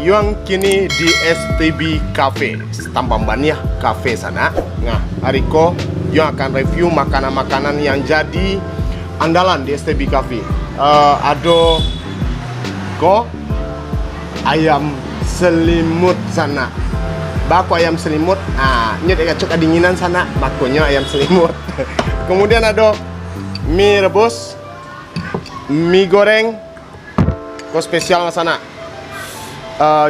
Yuang kini di STB Cafe, Tambambania Cafe sana. Nah, hari ko Yuang akan review makanan-makanan yang jadi andalan di STB Cafe. Ada ko ayam selimut sana. Bako ayam selimut. Ini dekat cok kedinginan sana. Bakonya ayam selimut. Kemudian ada mie rebus, mie goreng, ko spesial sana.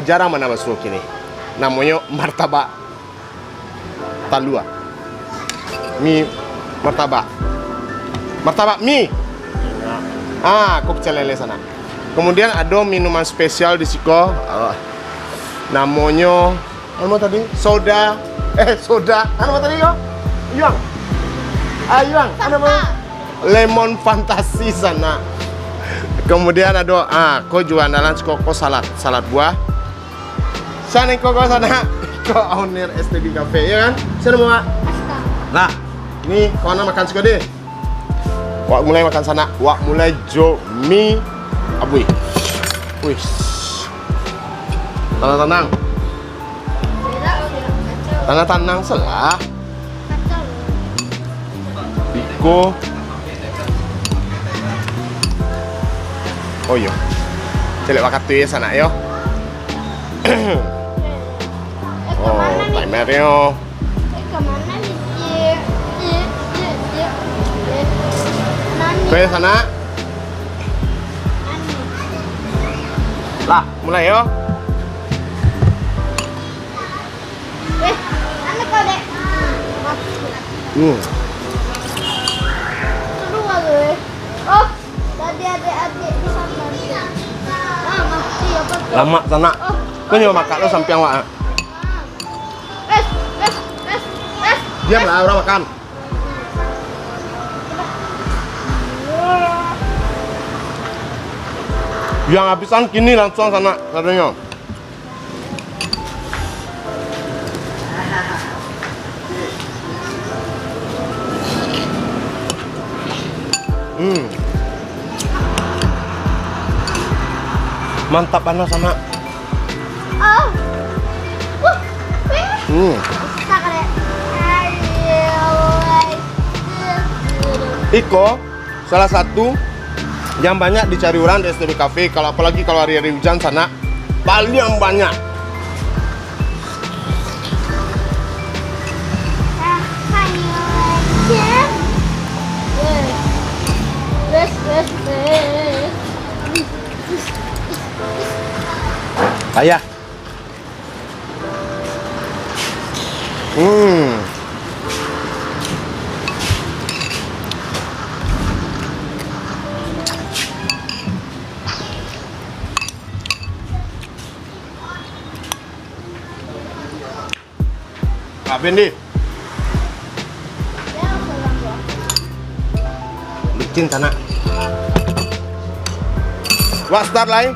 Jarang mana masuk ini. Namanya martabak talua. Mie martabak. Martabak mie. Kok celele sana. Kemudian ada minuman spesial di siko. Namanya apa tadi? Soda. Soda. Apa tadi yo? Yuang. Yuang. Apa? Lemon fantasi sana. Kemudian ada kok juga andalan koko salad buah. Sana koko sana. Kok owner STB Cafe ya kan? Sana mau nggak? Nah, ini kau makan suka deh. Wak mulai makan sana. Wak mulai jo mie abui. Wih. Tenang. Tenang selah. Biko. Oh iya, celek wakat tuh ya sana yo. Oh, timernya. Kemana nih? Ke sana. Lah, mulai yo. Ane kau dek. Kedua gue. Oh, tadi adik-adik di sana. Mati apa? Lama sana. Kau nyoba makan lo sampai wak. Es. Diam lah, orang makan. Yang habisan kini langsung sana katanya. Mantap panas sana. Iko salah satu yang banyak dicari orang di STB Cafe, apalagi kalau hari-hari hujan sana paling banyak. Ayah. Kak Bendi. Bikin sana. Wah, start lain.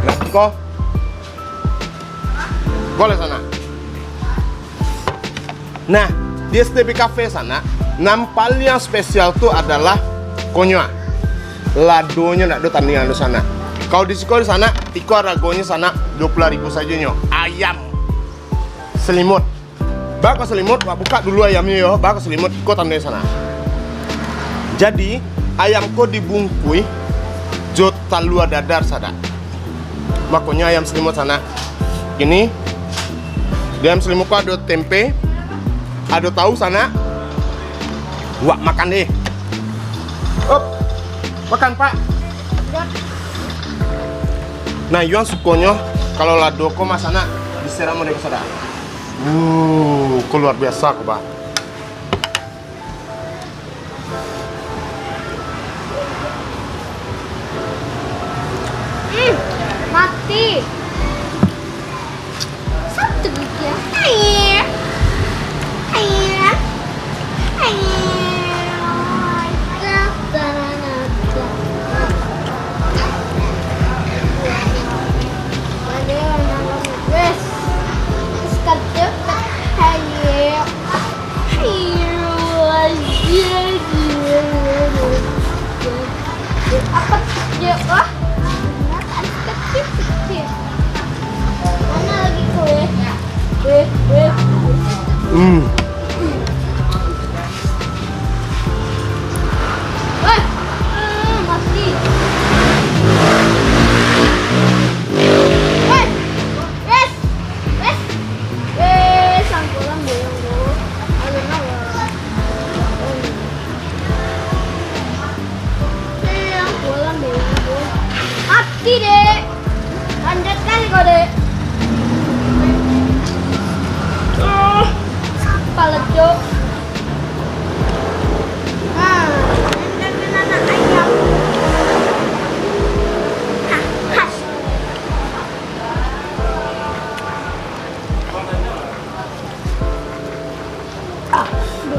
Grafiko. Boleh sana. Nah, di STB Cafe sana, paling yang spesial tuh adalah konyoa. Ladonya nggak ada tandingan di sana. Kalau di sana, tiko ragonya sana 20.000 saja nyo. Ayam selimut. Bako selimut, buka dulu ayamnya yo. Bako selimut, iko tandanya sana. Jadi ayamku dibungkui jod talua dadar sana. Makanya ayam selimut sana. Ini di ayam selimutku ada tempe, ada tahu sana. Wak makan deh. Makan pak. Nah, Yuan sukonya kalau lado ko masana disiram oleh kesada. Luar biasa kok pak. Mati. Satu dia. Air. Apa dia? Wah, anak kecil. Weh, mati. Weh, wes, wes, wes, ang kulang boyong ko. Ano na wala. Ang kulang boyong ko. Mati deh. Lanjut kali kau deh. Palejo. Nah, ini anak ayam. Khas.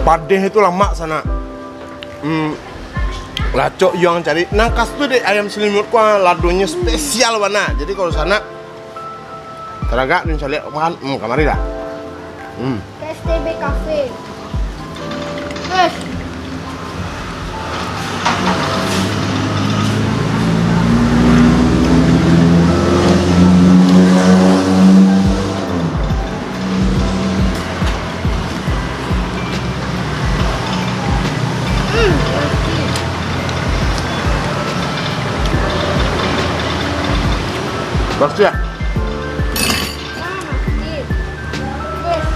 Padeh itu lama sana. Lacok yang cari nangkas tuh deh ayam selimut gua ladonya spesial warna. Jadi kalau sana teraga nih saya lihat makan kamari dah. STB Cafe. Wes. Bagus ya? Wes.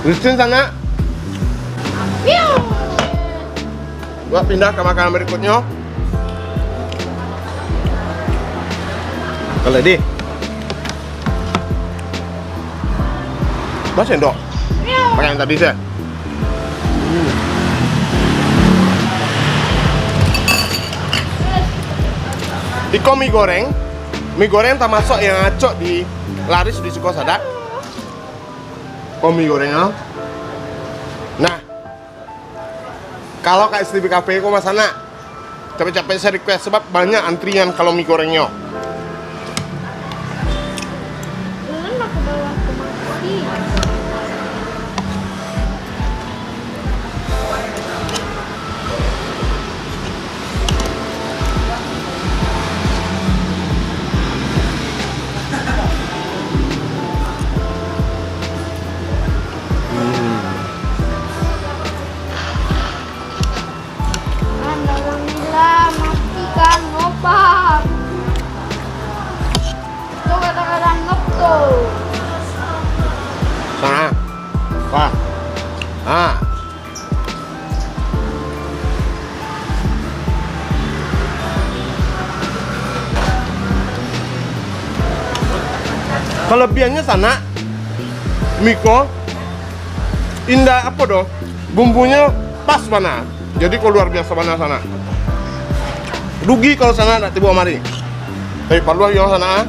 Listen sana. Piu. Gua pindah ke makanan berikutnya. Kalau di. Mas sendok. Pakai yang tadi saya. Iko mie goreng. Mie goreng termasuk yang acok di laris di Suko Sadak. Kok mie gorengnya? Nah, kalau kayak STB Cafe kok mas anak capek-capek saya request sebab banyak antrian kalau mie gorengnya. Belum aku bawa ke Maki. Alhamdulillah, matikan ngopak. Itu kata-kata ngepto. Sana. Wah. Ah. Kelebihannya sana Miko indah apa dong? Bumbunya pas mana? Jadi kalau luar biasa mana sana. Rugi kalau sana tidak tiba mari. Tapi perlu yang sana.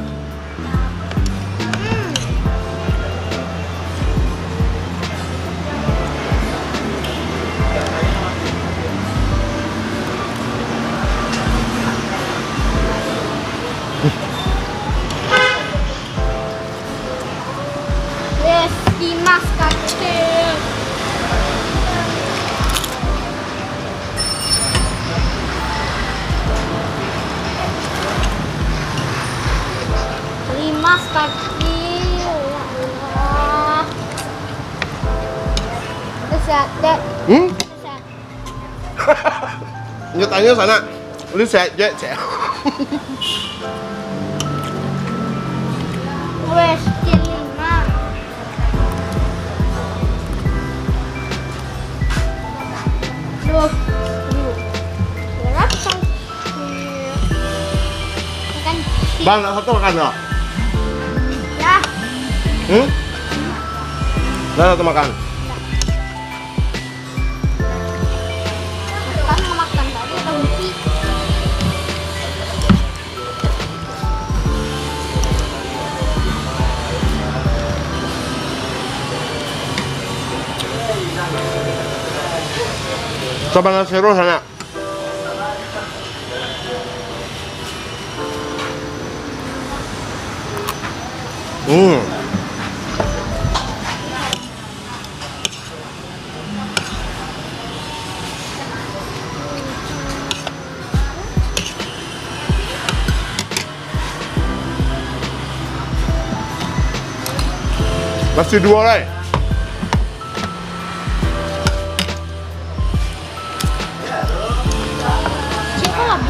Yes, Dimas kacil. Dimas kacil. Ya Allah. Sehat, Dek. Sehat. Nyatanya sana. Lu sehat, Cek. Wes, lima. Duh. Berapa? Makan Bang, satu makan nggak? ya. Satu makan. Kan makan tadi kunci. Coba nasi seru sana. Masih dua lagi. Siapa lagi?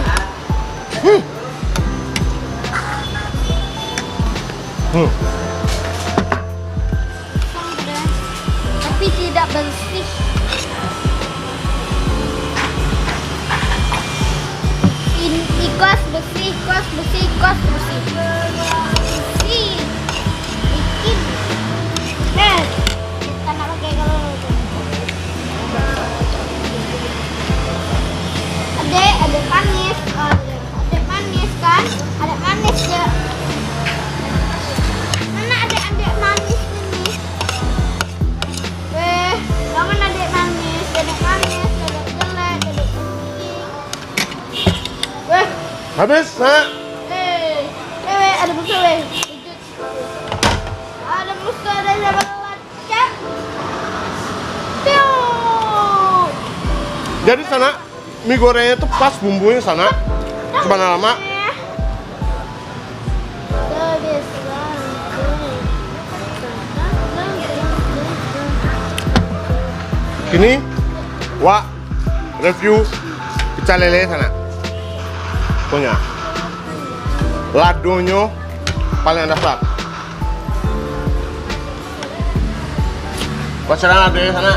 Tapi tidak bersih. Ikos bersih, ikos bersih, ikos bersih. Bersih. Bikin. Kita nak pakai kalau ada manis, ada manis kan? Ada manis ya. Mana adik-adik manis ini? Jangan adik manis, adik manis, adik jelek, adik cantik. Habis, nak? Ada musuh, ada musuh, ada siapa lacak? Jadi sana mie gorengnya tuh pas bumbunya sana. Coba lama. Kini, wa review pecel lele sana. Punya. Ladonya paling dasar. Pacaran ladonya sana.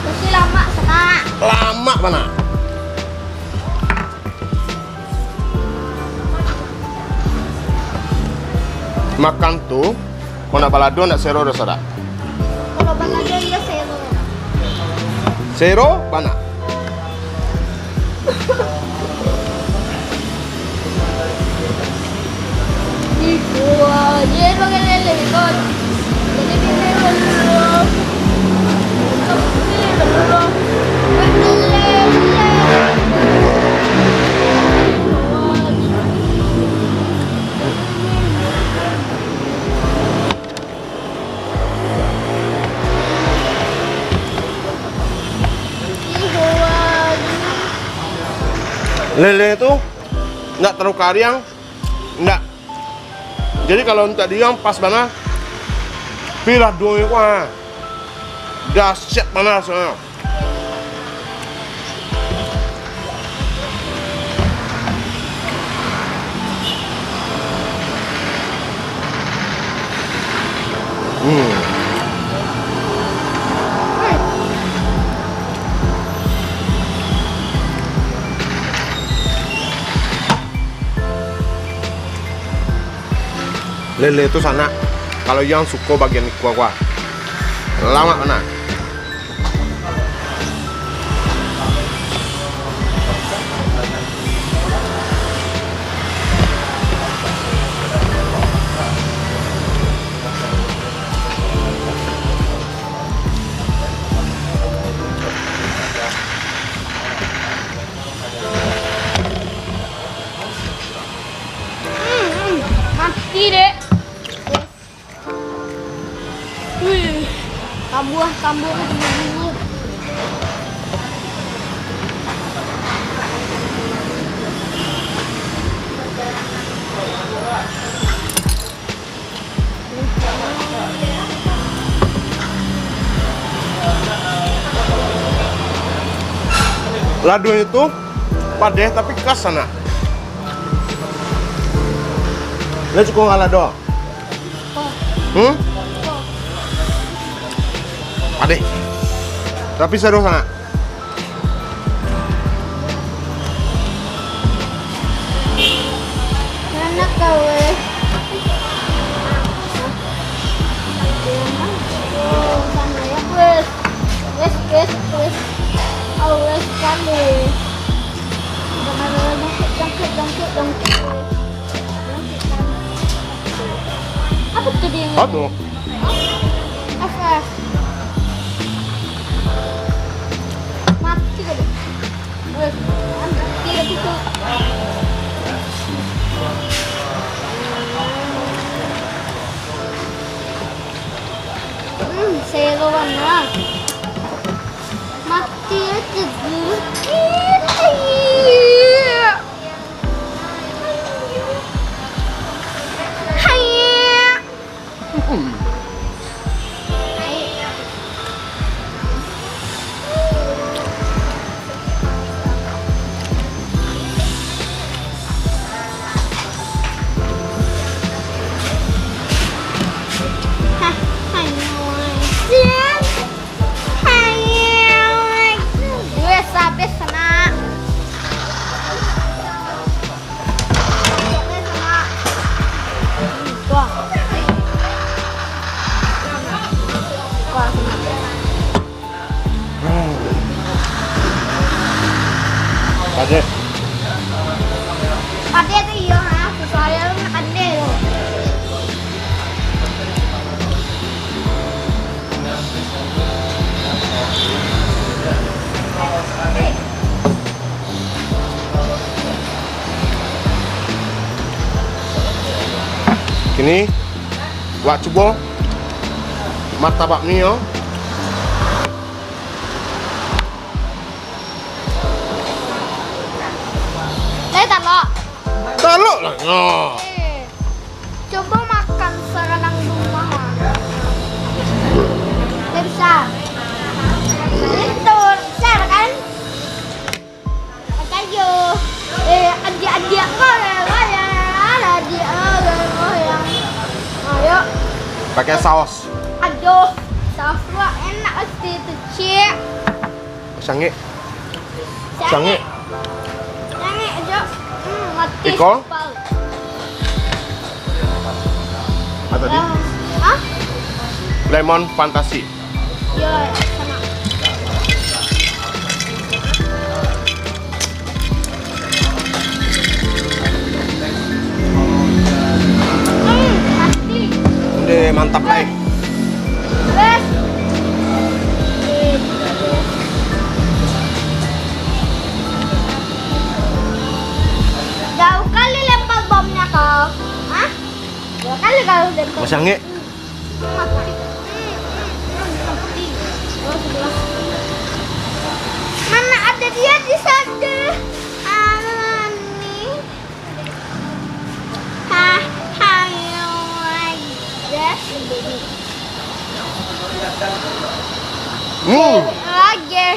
Masih lama sana. Lama mana? Makan tuh, kau nak balado nak sero dosa dah. Kalau balado dia sero. Sero mana? Dia pakai lele kan. Jadi dia lele. Lele itu nggak terlalu kariang, nggak. Jadi kalau untuk diam pas mana, pilih dua wah, dahsyat mana soalnya. Lele itu sana, kalau yang suka bagian kuah-kuah, lama mana? Mati deh. Kambuh dulu. Lado itu padeh tapi khas sana. Let's go lado. Padeh. Tapi seru sana. Enak kau sana ya wes awes kali dongkit apa tuh dia Aduh. FF mati kali wes tidak itu selo warna mati aja dulu Padeh. Padeh tuh iya ha, soalnya lu makan deh. Kini wak coba martabak ni yo. Saya taruh. Taluk lah. No. Coba makan sekarang rumah. Dia bisa. Itu besar kan? Makan yuk. Adik-adik kau ya, adik yang. Ayo. Pakai saus. Aduh, saus gua enak pasti itu cik. Sange. Sange. Sange aja. Mati. Iko? sepal. Apa tadi? Hah? Lemon fantasi. Ya, sama. Mati. Udah mantap lah. Wes. Jauh kali lempar bomnya kau. Hah? Jauh kali kau lempar. Mas Sange. Mati. Mati. Oh, sebelah. Mana ada dia di sana? Alani. Hayo aja. Oke.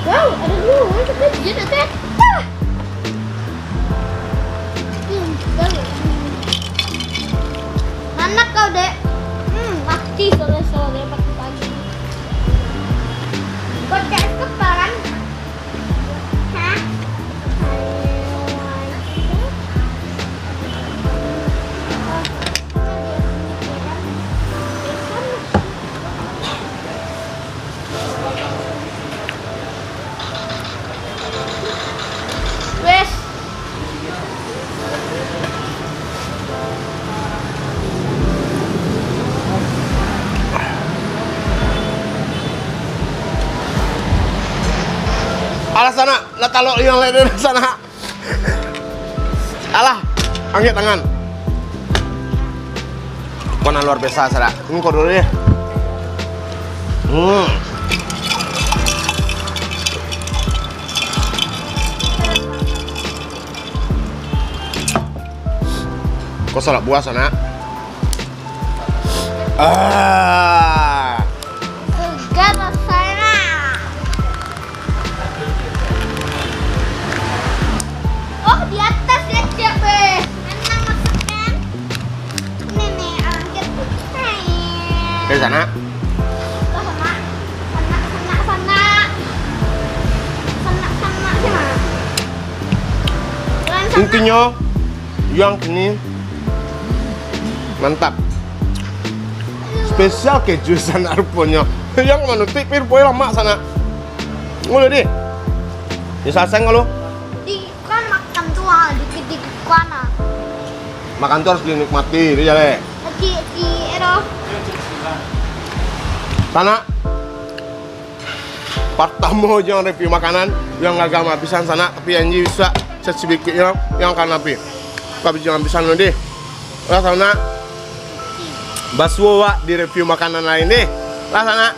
Wow, ada dua, kita jadi teh. Mana kau dek? Mati sore pagi-pagi. Pakai kepalan? Hah? Alah sana, lah talok yang lain di sana. Alah, angkat tangan. Kona luar biasa, Sara. Ini kau dulu ya. Kau salah buah sana. Segar rasanya. Oh, di atas ya, Cek, be. Enak masukkan. Ini nih, angkat. Ke sana. Oh, sana. Sana. Sana. Intinya yang ini mantap. Spesial keju sana rupanya. Yang mana tipir poin lama sana. Ngulu deh. Disaseng kalau Di kan makan tuh, dikit-dikit kuana. makan tuh harus dinikmati, dia jale. Di ero. Sana pertama yang review makanan yang gak gama pisan sana, tapi yang bisa sedikitnya yang akan napi. Tapi jangan pisan lo deh. Lah sana Baswo di review makanan lain deh. Lah sana.